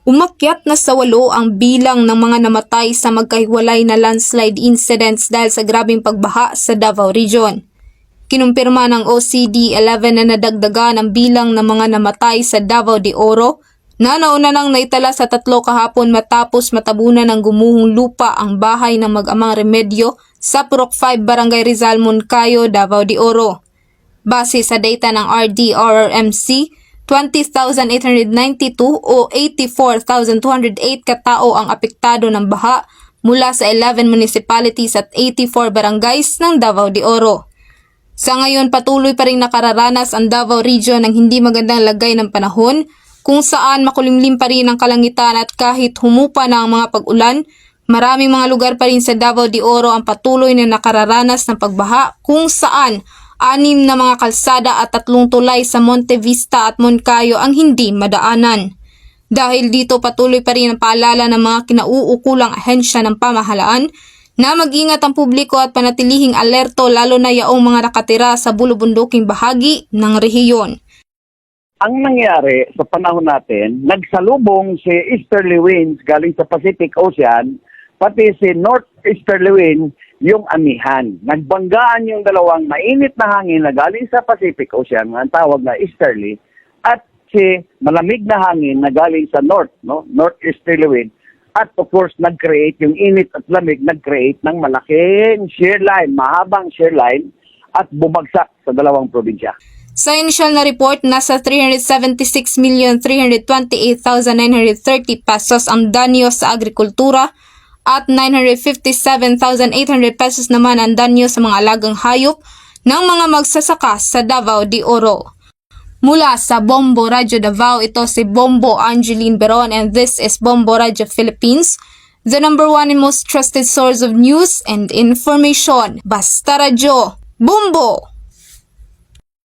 Umakyat na sa 8 ang bilang ng mga namatay sa magkahiwalay na landslide incidents dahil sa grabeng pagbaha sa Davao Region. Kinumpirma ng OCD-11 na nadagdagan ang bilang ng mga namatay sa Davao de Oro na nauna nang naitala sa 3 kahapon matapos matabunan ng gumuhong lupa ang bahay ng mag-amang Remedyo sa Purok 5 Barangay Rizal, Moncayo, Davao de Oro. Base sa data ng RDRRMC, 20,892 o 84,208 katao ang apektado ng baha mula sa 11 municipalities at 84 barangays ng Davao de Oro. Sa ngayon, patuloy pa rin nakararanas ang Davao Region ng hindi magandang lagay ng panahon kung saan makulimlim pa rin ang kalangitan at kahit humupa na ang mga pag-ulan, maraming mga lugar pa rin sa Davao de Oro ang patuloy na nakararanas ng pagbaha kung saan 6 na mga kalsada at 3 tulay sa Monte Vista at Moncayo ang hindi madaanan. Dahil dito patuloy pa rin ang paalala ng mga kinauukulang ahensya ng pamahalaan na mag-ingat ang publiko at panatilihing alerto lalo na yaong mga nakatira sa bulubunduking bahagi ng rehiyon. Ang nangyari sa panahon natin, nagsalubong si easterly winds galing sa Pacific Ocean, pati si northeasterly wind yung amihan. Nagbanggaan yung dalawang mainit na hangin na galing sa Pacific Ocean, ang tawag na easterly, at si malamig na hangin na galing sa northeasterly wind. At of course, nag-create yung init at lamig, nag-create ng malaking shear line, mahabang shear line, at bumagsak sa dalawang probinsya. Sa initial na report, nasa 376,328,930 pesos ang danyo sa agrikultura at 957,800 pesos naman ang danyo sa mga alagang hayop ng mga magsasaka sa Davao de Oro. Mula sa Bombo Radio Davao, ito si Bombo Angeline Beron and this is Bombo Radio Philippines, the number 1 and most trusted source of news and information. Basta Radio, Bombo!